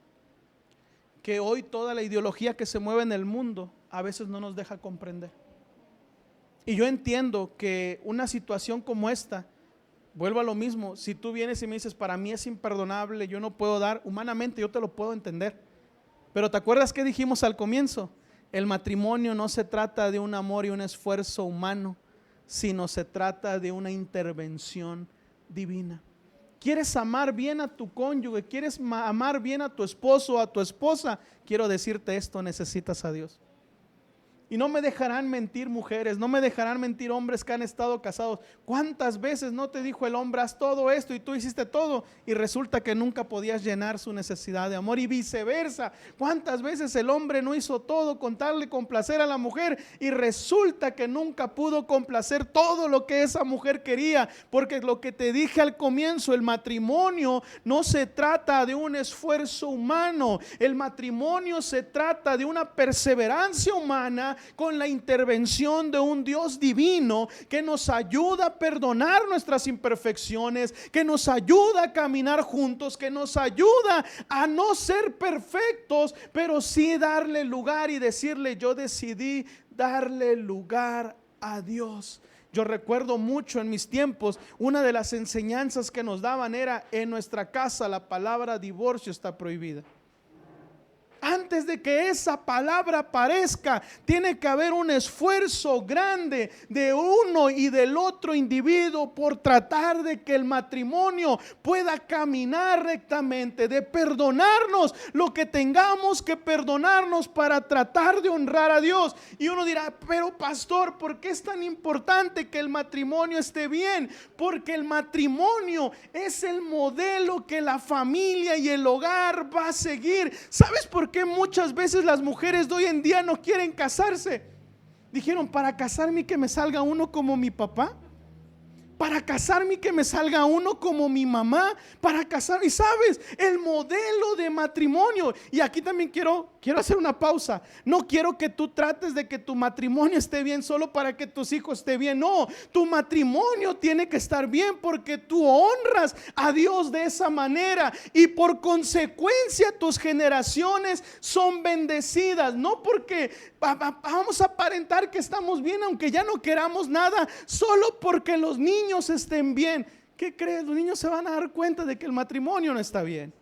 que hoy toda la ideología que se mueve en el mundo a veces no nos deja comprender. Y yo entiendo que una situación como esta, vuelvo a lo mismo, si tú vienes y me dices, para mí es imperdonable, yo no puedo dar, humanamente yo te lo puedo entender. Pero ¿te acuerdas que dijimos al comienzo? El matrimonio no se trata de un amor y un esfuerzo humano, sino se trata de una intervención divina. ¿Quieres amar bien a tu cónyuge? ¿Quieres amar bien a tu esposo o a tu esposa? Quiero decirte esto, necesitas a Dios. Y no me dejarán mentir mujeres, no me dejarán mentir hombres que han estado casados. ¿Cuántas veces no te dijo el hombre, haz todo esto y tú hiciste todo? Y resulta que nunca podías llenar su necesidad de amor, y viceversa. ¿Cuántas veces el hombre no hizo todo con tal de complacer a la mujer y resulta que nunca pudo complacer todo lo que esa mujer quería? Porque lo que te dije al comienzo, el matrimonio no se trata de un esfuerzo humano. El matrimonio se trata de una perseverancia humana con la intervención de un Dios divino que nos ayuda a perdonar nuestras imperfecciones, que nos ayuda a caminar juntos, que nos ayuda a no ser perfectos, pero sí darle lugar y decirle, yo decidí darle lugar a Dios. Yo recuerdo mucho en mis tiempos, una de las enseñanzas que nos daban era, en nuestra casa la palabra divorcio está prohibida. Antes de que esa palabra aparezca, tiene que haber un esfuerzo grande de uno y del otro individuo por tratar de que el matrimonio pueda caminar rectamente, de perdonarnos lo que tengamos que perdonarnos para tratar de honrar a Dios. Y uno dirá, pero pastor, ¿por qué es tan importante que el matrimonio esté bien? Porque el matrimonio es el modelo que la familia y el hogar va a seguir. ¿Sabes por qué muchas veces las mujeres de hoy en día no quieren casarse? Dijeron, para casarme que me salga uno como mi papá, para casarme que me salga uno como mi mamá, para casarme. Y sabes, el modelo de matrimonio, y aquí también quiero hacer una pausa. No quiero que tú trates de que tu matrimonio esté bien solo para que tus hijos estén bien. No, tu matrimonio tiene que estar bien porque tú honras a Dios de esa manera, y por consecuencia tus generaciones son bendecidas. No porque vamos a aparentar que estamos bien aunque ya no queramos nada, solo porque los niños estén bien. ¿Qué crees? Los niños se van a dar cuenta de que el matrimonio no está bien.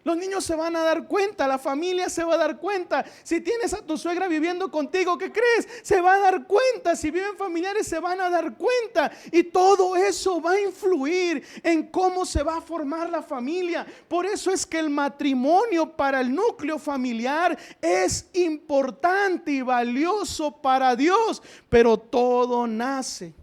Los niños se van a dar cuenta, la familia se va a dar cuenta. Si tienes a tu suegra viviendo contigo, ¿qué crees? Se va a dar cuenta. Si viven familiares, se van a dar cuenta. Y todo eso va a influir en cómo se va a formar la familia. Por eso es que el matrimonio para el núcleo familiar es importante y valioso para Dios. Pero todo nace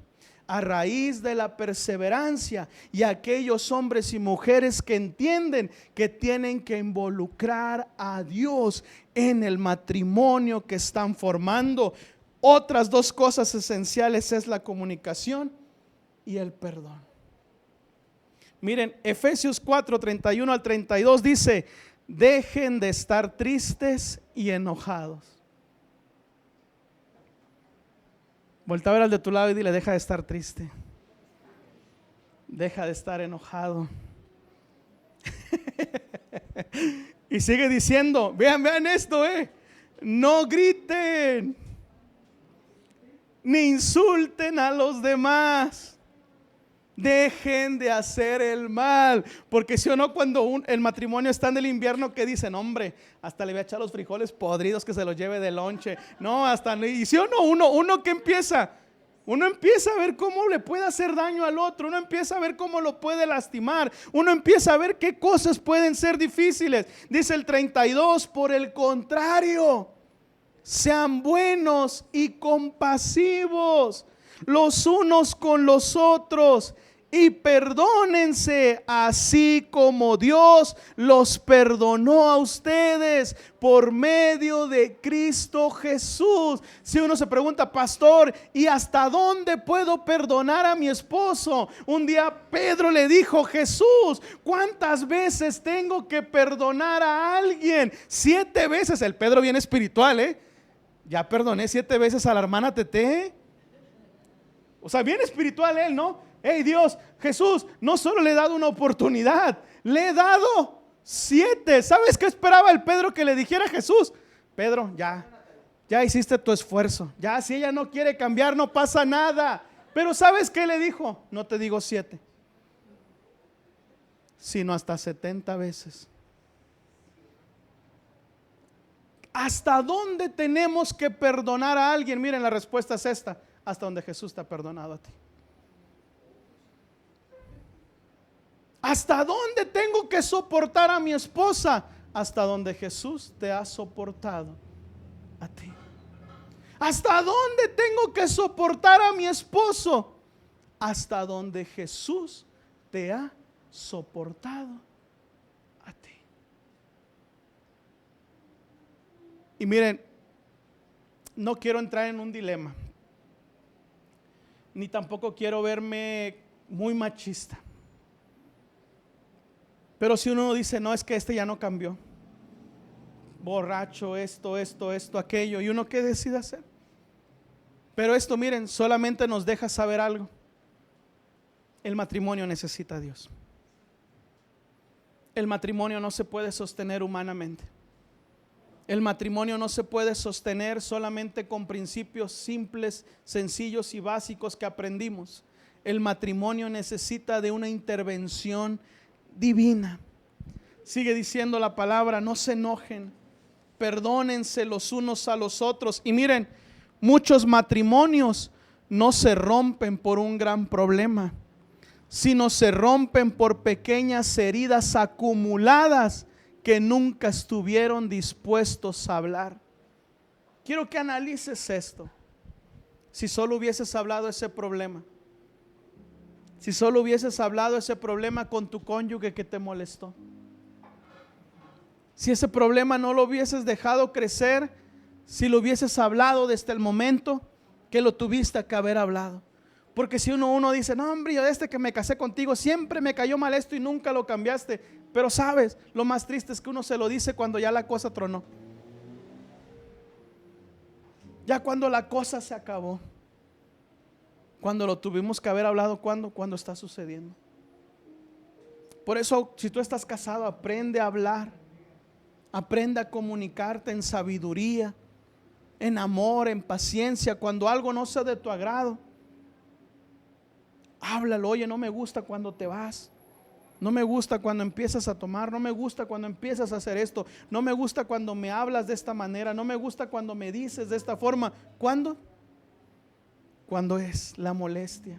a raíz de la perseverancia, y aquellos hombres y mujeres que entienden que tienen que involucrar a Dios en el matrimonio que están formando. Otras dos cosas esenciales es la comunicación y el perdón. Miren, Efesios 4, 31 al 32 dice, dejen de estar tristes y enojados. Voltea a ver al de tu lado y dile, deja de estar triste, deja de estar enojado. Y sigue diciendo, vean esto, no griten ni insulten a los demás. Dejen de hacer el mal. Porque si o no, cuando el matrimonio está en el invierno, que dicen, hombre, hasta le voy a echar los frijoles podridos que se los lleve de lonche. No, hasta, y si o no, uno que empieza, uno empieza a ver cómo le puede hacer daño al otro, uno empieza a ver cómo lo puede lastimar, uno empieza a ver qué cosas pueden ser difíciles. Dice el 32, por el contrario, sean buenos y compasivos. los unos con los otros y perdónense, así como Dios los perdonó a ustedes por medio de Cristo Jesús. Si uno se pregunta, pastor, ¿y hasta dónde puedo perdonar a mi esposo? Un día Pedro le dijo, Jesús, ¿cuántas veces tengo que perdonar a alguien? 7 veces. El Pedro bien espiritual, ya perdoné 7 veces a la hermana Tete. O sea, bien espiritual él, ¿no? Hey Dios, Jesús, no solo le he dado una oportunidad, le he dado 7. ¿Sabes qué esperaba el Pedro que le dijera a Jesús? Pedro, ya hiciste tu esfuerzo. Ya si ella no quiere cambiar, no pasa nada. Pero ¿sabes qué le dijo? No te digo 7, sino hasta 70 veces. ¿Hasta dónde tenemos que perdonar a alguien? Miren, la respuesta es esta: hasta donde Jesús te ha perdonado a ti. ¿Hasta dónde tengo que soportar a mi esposa? Hasta donde Jesús te ha soportado a ti. ¿Hasta dónde tengo que soportar a mi esposo? Hasta donde Jesús te ha soportado a ti. Y miren, no quiero entrar en un dilema, ni tampoco quiero verme muy machista. Pero si uno dice, no, es que este ya no cambió, borracho, esto, aquello, y uno qué decide hacer. Pero esto, miren, solamente nos deja saber algo: el matrimonio necesita a Dios. El matrimonio no se puede sostener humanamente. El matrimonio no se puede sostener solamente con principios simples, sencillos y básicos que aprendimos. El matrimonio necesita de una intervención divina. Sigue diciendo la palabra: no se enojen, perdónense los unos a los otros. Y miren, muchos matrimonios no se rompen por un gran problema, sino se rompen por pequeñas heridas acumuladas que nunca estuvieron dispuestos a hablar. Quiero que analices esto. Si solo hubieses hablado ese problema, si solo hubieses hablado ese problema con tu cónyuge que te molestó, si ese problema no lo hubieses dejado crecer, si lo hubieses hablado desde el momento que lo tuviste que haber hablado. Porque si uno dice, no hombre, yo desde que me casé contigo siempre me cayó mal esto y nunca lo cambiaste. Pero sabes, lo más triste es que uno se lo dice cuando ya la cosa tronó, ya cuando la cosa se acabó, cuando lo tuvimos que haber hablado. Cuando está sucediendo. Por eso, si tú estás casado, aprende a hablar, aprende a comunicarte en sabiduría, en amor, en paciencia. Cuando algo no sea de tu agrado, háblalo. Oye, no me gusta cuando te vas, no me gusta cuando empiezas a tomar, no me gusta cuando empiezas a hacer esto, no me gusta cuando me hablas de esta manera, no me gusta cuando me dices de esta forma. ¿Cuándo? Cuando es la molestia.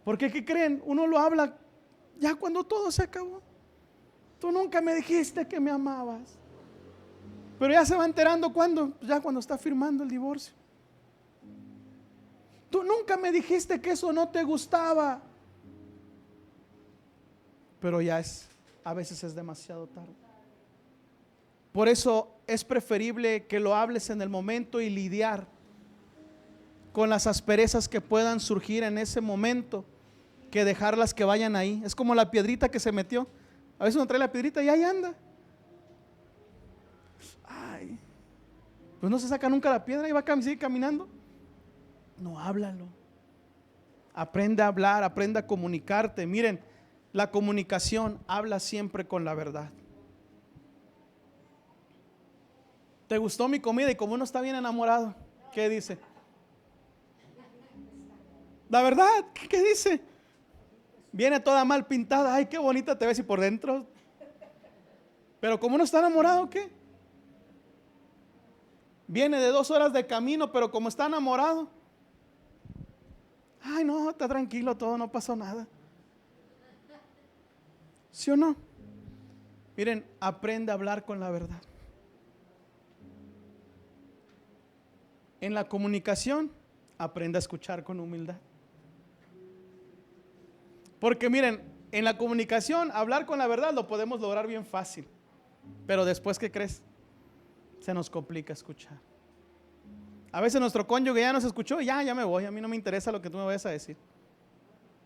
Porque ¿qué creen? Uno lo habla ya cuando todo se acabó. Tú nunca me dijiste que me amabas. Pero ya se va enterando cuando, ya cuando está firmando el divorcio. Tú nunca me dijiste que eso no te gustaba. Pero ya a veces es demasiado tarde. Por eso es preferible que lo hables en el momento y lidiar con las asperezas que puedan surgir en ese momento, que dejarlas que vayan ahí. Es como la piedrita que se metió. A veces uno trae la piedrita y ahí anda. Ay, pues no se saca nunca la piedra y va a seguir caminando. No, háblalo. Aprende a hablar, aprende a comunicarte. Miren, la comunicación habla siempre con la verdad. ¿Te gustó mi comida? Y como uno está bien enamorado, ¿qué dice? La verdad, ¿qué dice? Viene toda mal pintada. Ay, qué bonita te ves, y por dentro. Pero como uno está enamorado, ¿qué? Viene de 2 horas de camino, pero como está enamorado, ay, no, está tranquilo, todo, no pasó nada. ¿Sí o no? Miren, aprende a hablar con la verdad. En la comunicación aprenda a escuchar con humildad. Porque miren, en la comunicación, hablar con la verdad lo podemos lograr bien fácil. Pero después, ¿qué crees? Se nos complica escuchar. A veces nuestro cónyuge ya nos escuchó, ya me voy, a mí no me interesa lo que tú me vayas a decir.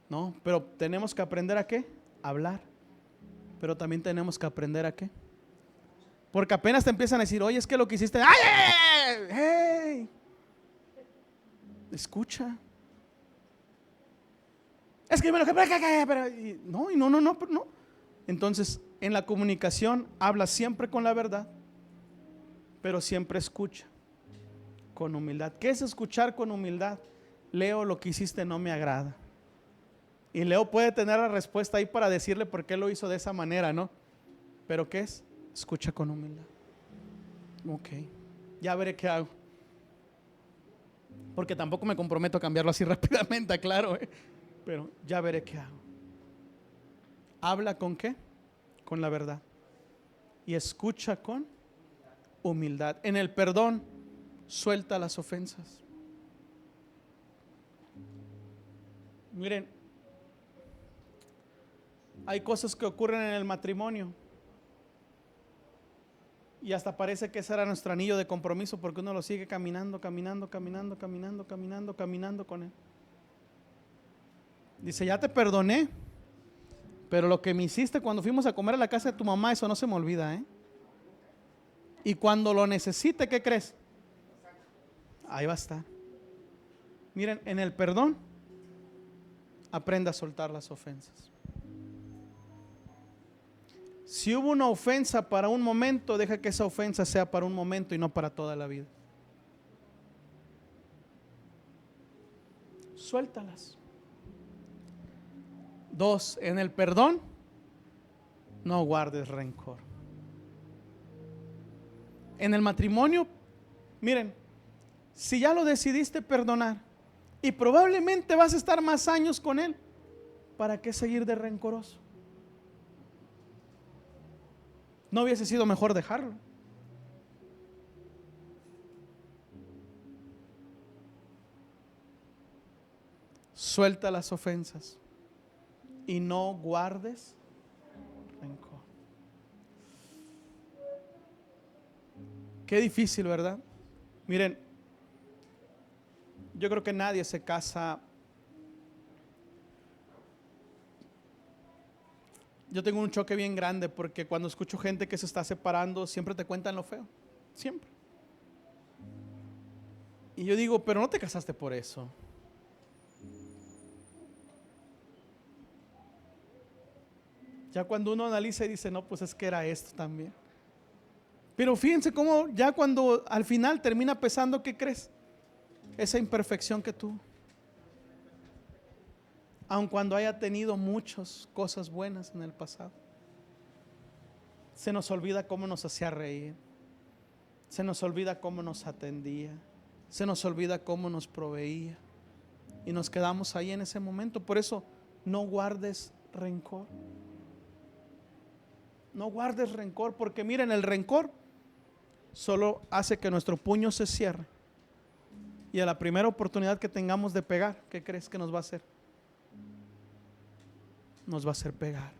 No, pero tenemos que aprender a ¿qué? A hablar. Pero también tenemos que aprender a ¿qué? Porque apenas te empiezan a decir, oye, es que lo que hiciste, ¡ay, hey! Escucha. Es que me lo que pero no. Entonces, en la comunicación habla siempre con la verdad, pero siempre escucha con humildad. ¿Qué es escuchar con humildad? Leo, lo que hiciste no me agrada. Y Leo puede tener la respuesta ahí para decirle por qué lo hizo de esa manera, ¿no? Pero ¿qué es? Escucha con humildad. Ok, ya veré qué hago. Porque tampoco me comprometo a cambiarlo así rápidamente, claro, pero ya veré qué hago. Habla con ¿qué? Con la verdad. Y escucha con humildad. En el perdón, suelta las ofensas. Miren, hay cosas que ocurren en el matrimonio y hasta parece que ese era nuestro anillo de compromiso, porque uno lo sigue caminando con él. Dice, ya te perdoné, pero lo que me hiciste cuando fuimos a comer a la casa de tu mamá, eso no se me olvida, Y cuando lo necesite, ¿qué crees? Ahí va a estar. Miren, en el perdón, aprenda a soltar las ofensas. Si hubo una ofensa para un momento, deja que esa ofensa sea para un momento y no para toda la vida. Suéltalas. 2, en el perdón, no guardes rencor. En el matrimonio, miren, si ya lo decidiste perdonar y probablemente vas a estar más años con él, ¿para qué seguir de rencoroso? ¿No hubiese sido mejor dejarlo? Suelta las ofensas y no guardes rencor. Qué difícil, ¿verdad? Miren, yo creo que nadie se casa. Yo tengo un choque bien grande porque cuando escucho gente que se está separando, siempre te cuentan lo feo, siempre. Y yo digo, pero no te casaste por eso. Ya cuando uno analiza y dice, no, pues es que era esto también. Pero fíjense cómo ya cuando al final termina pesando, ¿qué crees? Esa imperfección que tuvo. Aun cuando haya tenido muchas cosas buenas en el pasado. Se nos olvida cómo nos hacía reír. Se nos olvida cómo nos atendía. Se nos olvida cómo nos proveía. Y nos quedamos ahí en ese momento. Por eso, no guardes rencor. No guardes rencor, porque miren, el rencor solo hace que nuestro puño se cierre. Y a la primera oportunidad que tengamos de pegar, ¿qué crees que nos va a hacer? Nos va a hacer pegar.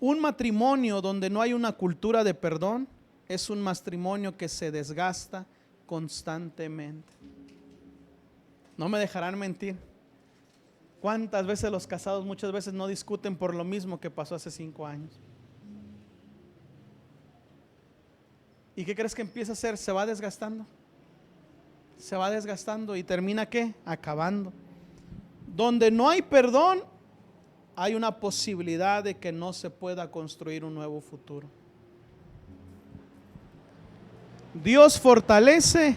Un matrimonio donde no hay una cultura de perdón es un matrimonio que se desgasta constantemente. No me dejarán mentir. ¿Cuántas veces los casados muchas veces no discuten por lo mismo que pasó hace 5 años? ¿Y qué crees que empieza a hacer? Se va desgastando. Se va desgastando y termina ¿qué? Acabando. Donde no hay perdón, hay una posibilidad de que no se pueda construir un nuevo futuro. Dios fortalece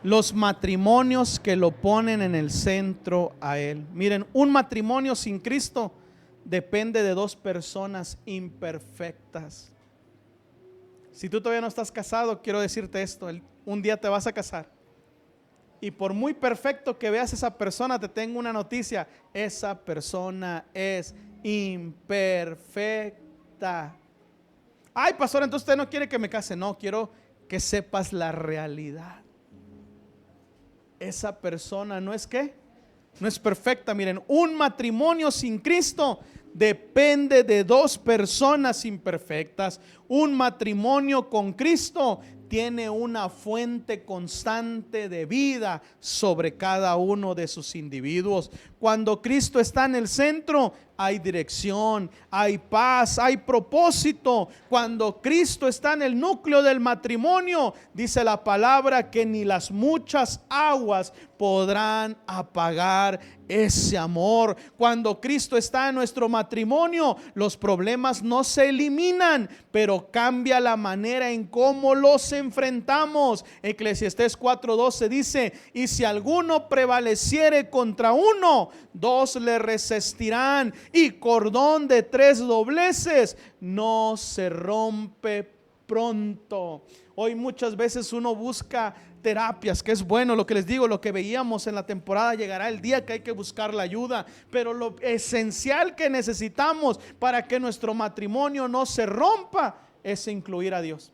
los matrimonios que lo ponen en el centro a Él. Miren, un matrimonio sin Cristo depende de 2 personas imperfectas. Si tú todavía no estás casado, quiero decirte esto: un día te vas a casar. Y por muy perfecto que veas esa persona, te tengo una noticia: esa persona es imperfecta. Ay, pastor, entonces usted no quiere que me case. No, quiero que sepas la realidad. esa persona no es ¿qué? No es perfecta. Miren, un matrimonio sin Cristo depende de dos personas imperfectas. Un matrimonio con Cristo tiene una fuente constante de vida sobre cada uno de sus individuos. Cuando Cristo está en el centro, hay dirección, hay paz, hay propósito. Cuando Cristo está en el núcleo del matrimonio, dice la palabra que ni las muchas aguas podrán apagar ese amor. Cuando Cristo está en nuestro matrimonio, los problemas no se eliminan, pero cambia la manera en cómo los enfrentamos. Eclesiastés 4:12 dice: y si alguno prevaleciere contra uno, dos le resistirán, y cordón de tres dobleces no se rompe pronto. Hoy muchas veces uno busca terapias, que es bueno, lo que les digo, lo que veíamos en la temporada, llegará el día que hay que buscar la ayuda, pero lo esencial que necesitamos para que nuestro matrimonio no se rompa es incluir a Dios.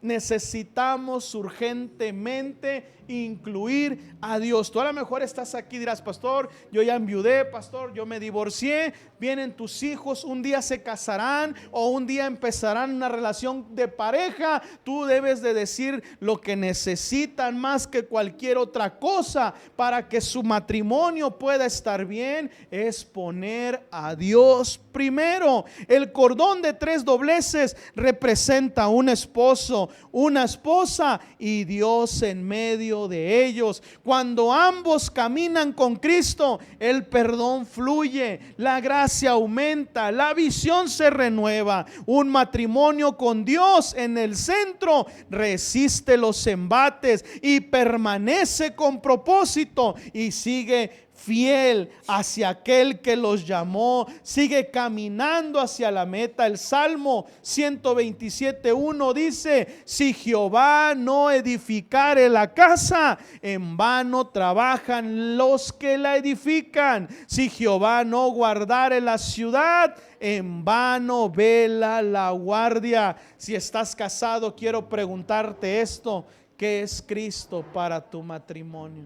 Necesitamos urgentemente incluir a Dios. Tú a lo mejor estás aquí y dirás: pastor, yo ya enviudé, pastor, yo me divorcié, vienen tus hijos, un día se casarán o un día empezarán una relación de pareja. Tú debes de decir: lo que necesitan más que cualquier otra cosa para que su matrimonio pueda estar bien es poner a Dios primero. El cordón de tres dobleces representa un esposo, una esposa y Dios en medio de ellos. Cuando ambos caminan con Cristo, el perdón fluye, la gracia aumenta, la visión se renueva. Un matrimonio con Dios en el centro resiste los embates y permanece con propósito y sigue fiel hacia aquel que los llamó, sigue caminando hacia la meta. El Salmo 127:1 dice: si Jehová no edificare la casa, en vano trabajan los que la edifican. Si Jehová no guardare la ciudad, en vano vela la guardia. Si estás casado, quiero preguntarte esto: ¿qué es Cristo para tu matrimonio?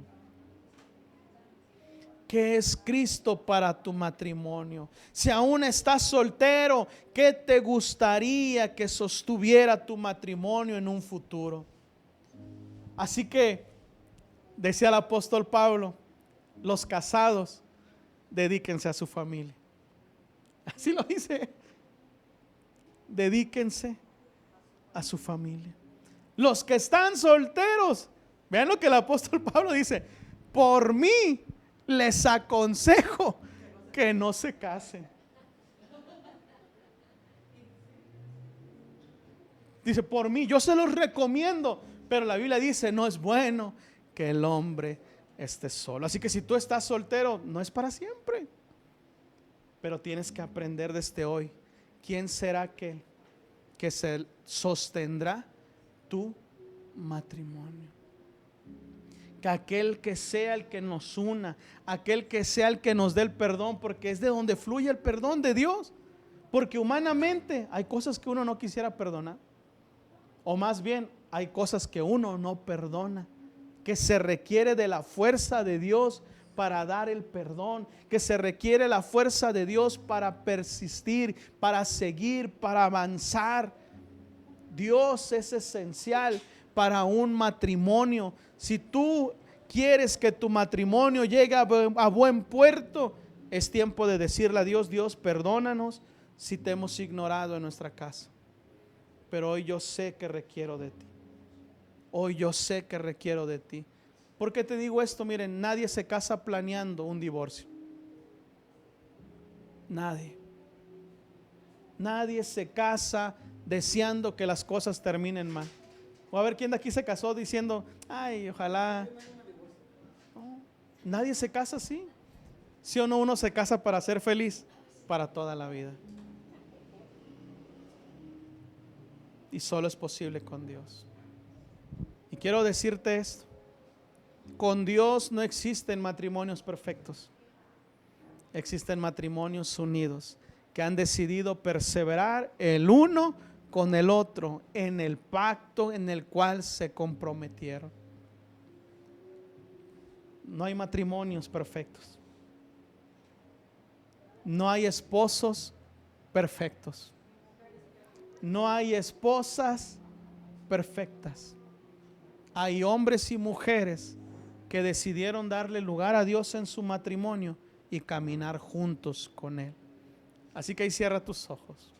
¿Qué es Cristo para tu matrimonio? Si aún estás soltero, ¿qué te gustaría que sostuviera tu matrimonio en un futuro? Así que, decía el apóstol Pablo, los casados, dedíquense a su familia. Así lo dice. Dedíquense a su familia. Los que están solteros, vean lo que el apóstol Pablo dice: por mí les aconsejo que no se casen. Dice: por mí, yo se los recomiendo, pero la Biblia dice: no es bueno que el hombre esté solo. Así que si tú estás soltero, no es para siempre, pero tienes que aprender desde hoy quién será aquel que se sostendrá tu matrimonio. Que aquel que sea el que nos una, aquel que sea el que nos dé el perdón, porque es de donde fluye el perdón de Dios. Porque humanamente hay cosas que uno no quisiera perdonar, o más bien hay cosas que uno no perdona, que se requiere de la fuerza de Dios para dar el perdón, que se requiere la fuerza de Dios para persistir, para seguir, para avanzar. Dios es esencial para un matrimonio. Si tú quieres que tu matrimonio llegue a buen puerto, es tiempo de decirle a Dios: Dios, perdónanos si te hemos ignorado en nuestra casa, pero hoy yo sé que requiero de ti. Hoy yo sé que requiero de ti. ¿Por qué te digo esto? Miren, nadie se casa planeando un divorcio. Nadie. Nadie se casa deseando que las cosas terminen mal. O a ver, ¿quién de aquí se casó diciendo: ay, ojalá? No, nadie se casa así. ¿Sí o no? Uno se casa para ser feliz para toda la vida. Y solo es posible con Dios. Y quiero decirte esto: con Dios no existen matrimonios perfectos. Existen matrimonios unidos que han decidido perseverar el uno con el otro en el pacto en el cual se comprometieron. No hay matrimonios perfectos. No hay esposos perfectos. No hay esposas perfectas. Hay hombres y mujeres que decidieron darle lugar a Dios en su matrimonio y caminar juntos con Él. Así que ahí cierra tus ojos.